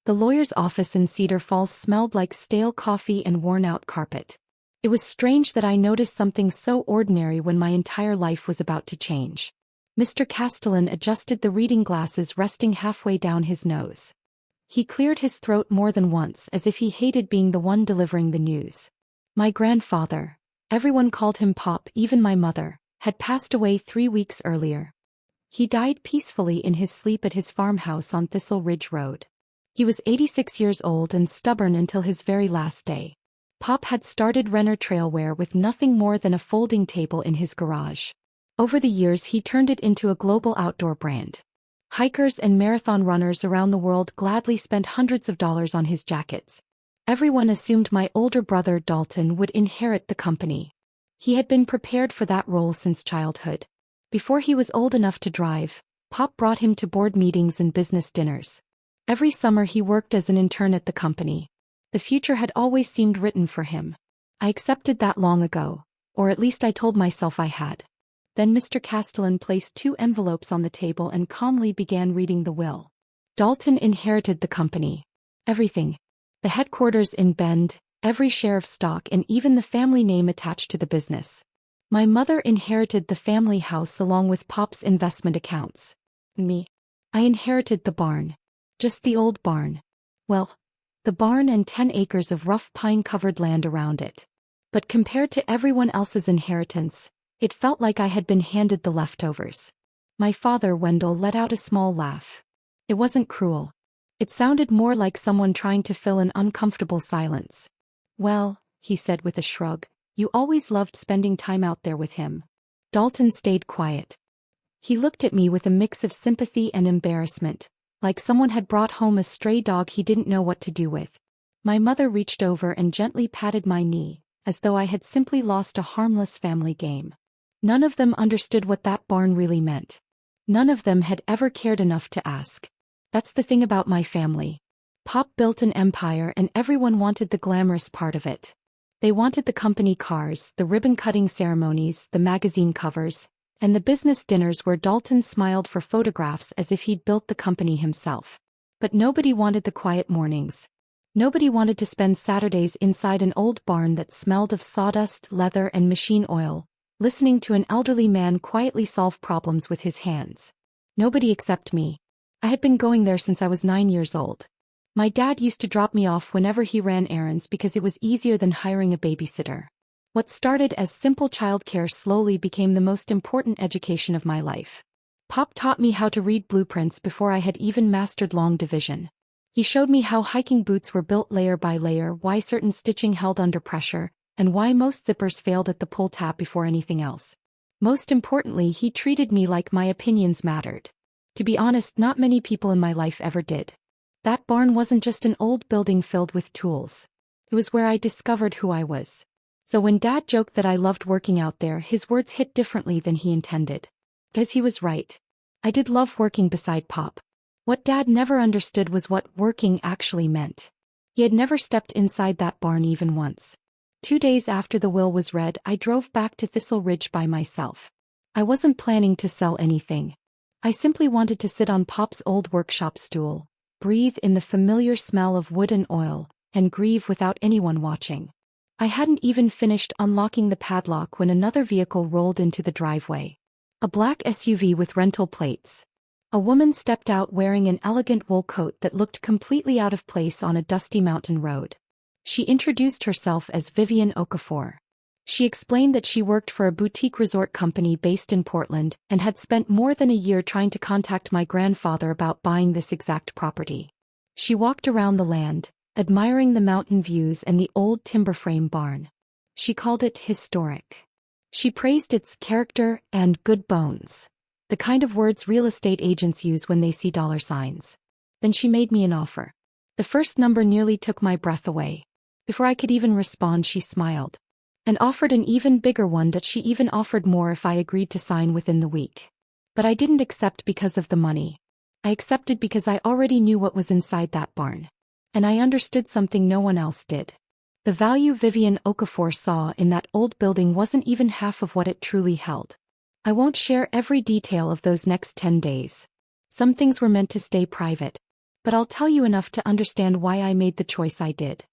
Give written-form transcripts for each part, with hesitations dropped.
The lawyer's office in Cedar Falls smelled like stale coffee and worn-out carpet. It was strange that I noticed something so ordinary when my entire life was about to change. Mr. Castellan adjusted the reading glasses resting halfway down his nose. He cleared his throat more than once as if he hated being the one delivering the news. My grandfather, everyone called him Pop, even my mother, had passed away 3 weeks earlier. He died peacefully in his sleep at his farmhouse on Thistle Ridge Road. He was 86 years old and stubborn until his very last day. Pop had started Renner Trailwear with nothing more than a folding table in his garage. Over the years he turned it into a global outdoor brand. Hikers and marathon runners around the world gladly spent hundreds of dollars on his jackets. Everyone assumed my older brother Dalton would inherit the company. He had been prepared for that role since childhood. Before he was old enough to drive, Pop brought him to board meetings and business dinners. Every summer he worked as an intern at the company. The future had always seemed written for him. I accepted that long ago, or at least I told myself I had. Then Mr. Castellan placed 2 envelopes on the table and calmly began reading the will. Dalton inherited the company. Everything. The headquarters in Bend, every share of stock, and even the family name attached to the business. My mother inherited the family house along with Pop's investment accounts. Me. I inherited the barn. Just the old barn. Well, the barn and 10 acres of rough pine-covered land around it. But compared to everyone else's inheritance, it felt like I had been handed the leftovers. My father, Wendell, let out a small laugh. It wasn't cruel. It sounded more like someone trying to fill an uncomfortable silence. Well, he said with a shrug, you always loved spending time out there with him. Dalton stayed quiet. He looked at me with a mix of sympathy and embarrassment, like someone had brought home a stray dog he didn't know what to do with. My mother reached over and gently patted my knee, as though I had simply lost a harmless family game. None of them understood what that barn really meant. None of them had ever cared enough to ask. That's the thing about my family. Pop built an empire and everyone wanted the glamorous part of it. They wanted the company cars, the ribbon-cutting ceremonies, the magazine covers, and the business dinners where Dalton smiled for photographs as if he'd built the company himself. But nobody wanted the quiet mornings. Nobody wanted to spend Saturdays inside an old barn that smelled of sawdust, leather, and machine oil, listening to an elderly man quietly solve problems with his hands. Nobody except me. I had been going there since I was 9 years old. My dad used to drop me off whenever he ran errands because it was easier than hiring a babysitter. What started as simple childcare slowly became the most important education of my life. Pop taught me how to read blueprints before I had even mastered long division. He showed me how hiking boots were built layer by layer, why certain stitching held under pressure, and why most zippers failed at the pull tab before anything else. Most importantly, he treated me like my opinions mattered. To be honest, not many people in my life ever did. That barn wasn't just an old building filled with tools. It was where I discovered who I was. So when Dad joked that I loved working out there, his words hit differently than he intended. Because he was right. I did love working beside Pop. What Dad never understood was what working actually meant. He had never stepped inside that barn even once. 2 days after the will was read, I drove back to Thistle Ridge by myself. I wasn't planning to sell anything. I simply wanted to sit on Pop's old workshop stool, breathe in the familiar smell of wood and oil, and grieve without anyone watching. I hadn't even finished unlocking the padlock when another vehicle rolled into the driveway. A black SUV with rental plates. A woman stepped out wearing an elegant wool coat that looked completely out of place on a dusty mountain road. She introduced herself as Vivian Okafor. She explained that she worked for a boutique resort company based in Portland and had spent more than a year trying to contact my grandfather about buying this exact property. She walked around the land, admiring the mountain views and the old timber frame barn. She called it historic. She praised its character and good bones, the kind of words real estate agents use when they see dollar signs. Then she made me an offer. The first number nearly took my breath away. Before I could even respond, she smiled and offered an even bigger one that she even offered more if I agreed to sign within the week. But I didn't accept because of the money. I accepted because I already knew what was inside that barn. And I understood something no one else did. The value Vivian Okafor saw in that old building wasn't even half of what it truly held. I won't share every detail of those next 10 days. Some things were meant to stay private. but I'll tell you enough to understand why I made the choice I did.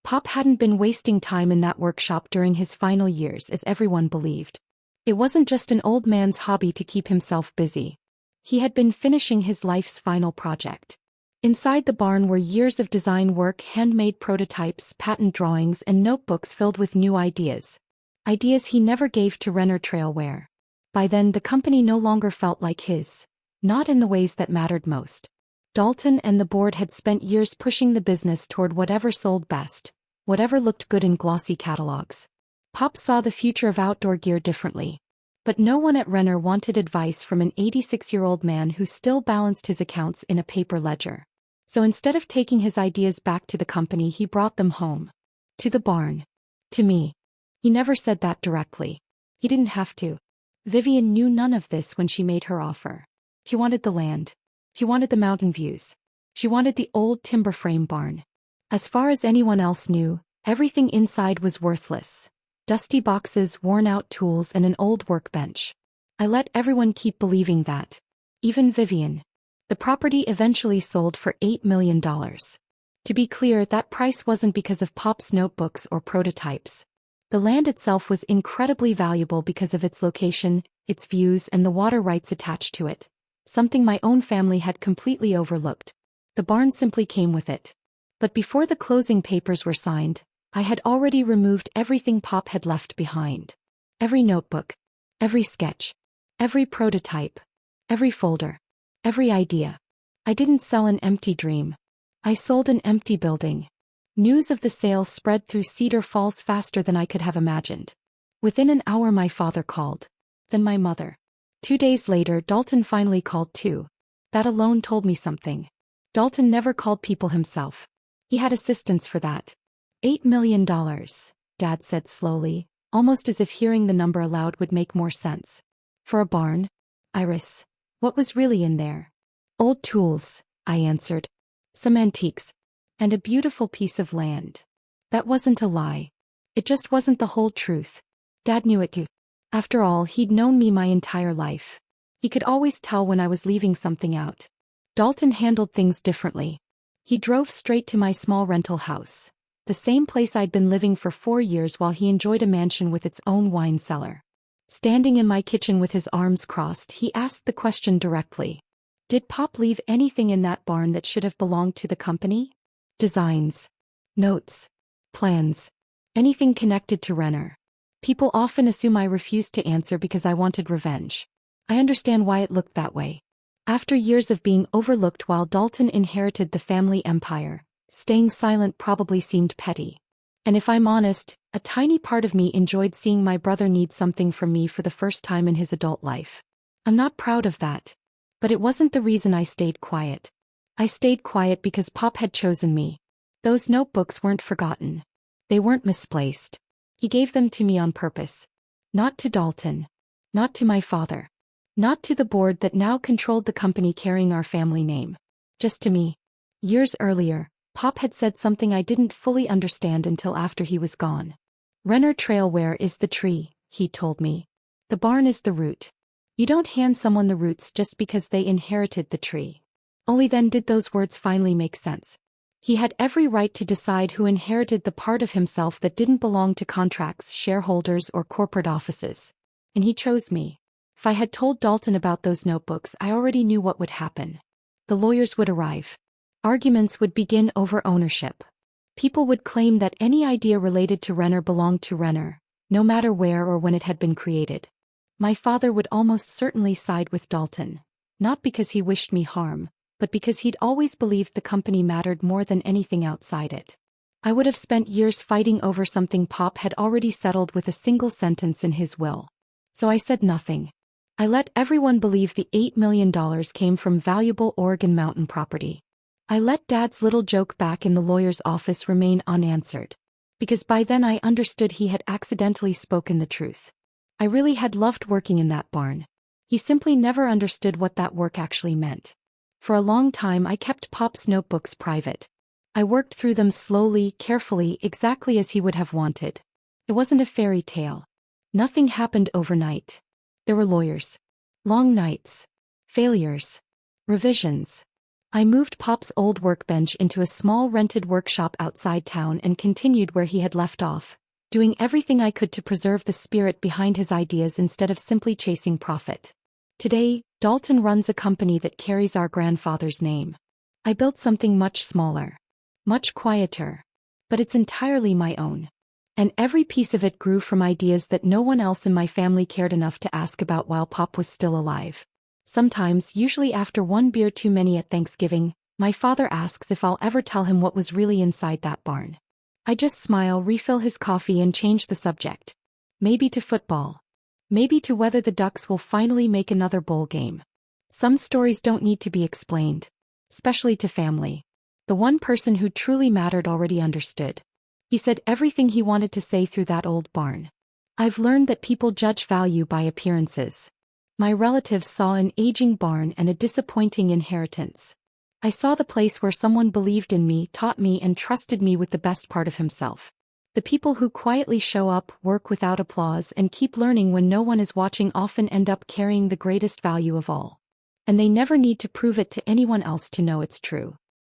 Pop hadn't been wasting time in that workshop during his final years as everyone believed. It wasn't just an old man's hobby to keep himself busy. He had been finishing his life's final project. Inside the barn were years of design work, handmade prototypes, patent drawings, and notebooks filled with new ideas. Ideas he never gave to Renner Trailwear. By then the company no longer felt like his. Not in the ways that mattered most. Dalton and the board had spent years pushing the business toward whatever sold best, whatever looked good in glossy catalogs. Pop saw the future of outdoor gear differently. But no one at Renner wanted advice from an 86-year-old man who still balanced his accounts in a paper ledger. So instead of taking his ideas back to the company, he brought them home. To the barn. To me. He never said that directly. He didn't have to. Vivian knew none of this when she made her offer. She wanted the land. She wanted the mountain views. She wanted the old timber frame barn. As far as anyone else knew, everything inside was worthless. Dusty boxes, worn-out tools, and an old workbench. I let everyone keep believing that. Even Vivian. The property eventually sold for $8 million. To be clear, that price wasn't because of Pop's notebooks or prototypes. The land itself was incredibly valuable because of its location, its views, and the water rights attached to it. Something my own family had completely overlooked. The barn simply came with it. But before the closing papers were signed, I had already removed everything Pop had left behind. Every notebook, every sketch, every prototype, every folder, every idea. I didn't sell an empty dream. I sold an empty building. News of the sale spread through Cedar Falls faster than I could have imagined. Within an hour my father called. Then my mother. 2 days later Dalton finally called too. That alone told me something. Dalton never called people himself. He had assistants for that. $8 million, Dad said slowly, almost as if hearing the number aloud would make more sense. For a barn? Iris, what was really in there? Old tools, I answered. Some antiques. And a beautiful piece of land. That wasn't a lie. It just wasn't the whole truth. Dad knew it too. After all, he'd known me my entire life. He could always tell when I was leaving something out. Dalton handled things differently. He drove straight to my small rental house. The same place I'd been living for 4 years while he enjoyed a mansion with its own wine cellar. Standing in my kitchen with his arms crossed, he asked the question directly. Did Pop leave anything in that barn that should have belonged to the company? Designs. Notes. Plans. Anything connected to Renner. People often assume I refused to answer because I wanted revenge. I understand why it looked that way. After years of being overlooked while Dalton inherited the family empire, staying silent probably seemed petty. And if I'm honest, a tiny part of me enjoyed seeing my brother need something from me for the first time in his adult life. I'm not proud of that. But it wasn't the reason I stayed quiet. I stayed quiet because Pop had chosen me. Those notebooks weren't forgotten. They weren't misplaced. He gave them to me on purpose. Not to Dalton. Not to my father. Not to the board that now controlled the company carrying our family name. Just to me. Years earlier, Pop had said something I didn't fully understand until after he was gone. Renner Trailwear is the tree, he told me. The barn is the root. You don't hand someone the roots just because they inherited the tree. Only then did those words finally make sense. He had every right to decide who inherited the part of himself that didn't belong to contracts, shareholders, or corporate offices. And he chose me. If I had told Dalton about those notebooks, I already knew what would happen. The lawyers would arrive. Arguments would begin over ownership. People would claim that any idea related to Renner belonged to Renner, no matter where or when it had been created. My father would almost certainly side with Dalton, not because he wished me harm, but because he'd always believed the company mattered more than anything outside it. I would have spent years fighting over something Pop had already settled with a single sentence in his will. So I said nothing. I let everyone believe the $8 million came from valuable Oregon mountain property. I let Dad's little joke back in the lawyer's office remain unanswered. Because by then I understood he had accidentally spoken the truth. I really had loved working in that barn. He simply never understood what that work actually meant. For a long time I kept Pop's notebooks private. I worked through them slowly, carefully, exactly as he would have wanted. It wasn't a fairy tale. Nothing happened overnight. There were lawyers. Long nights. Failures. Revisions. I moved Pop's old workbench into a small rented workshop outside town and continued where he had left off, doing everything I could to preserve the spirit behind his ideas instead of simply chasing profit. Today, Dalton runs a company that carries our grandfather's name. I built something much smaller, much quieter, but it's entirely my own. And every piece of it grew from ideas that no one else in my family cared enough to ask about while Pop was still alive. Sometimes, usually after one beer too many at Thanksgiving, my father asks if I'll ever tell him what was really inside that barn. I just smile, refill his coffee and change the subject. Maybe to football. Maybe to whether the Ducks will finally make another bowl game. Some stories don't need to be explained. Especially to family. The one person who truly mattered already understood. He said everything he wanted to say through that old barn. I've learned that people judge value by appearances. My relatives saw an aging barn and a disappointing inheritance. I saw the place where someone believed in me, taught me and trusted me with the best part of himself. The people who quietly show up, work without applause and keep learning when no one is watching often end up carrying the greatest value of all. And they never need to prove it to anyone else to know it's true.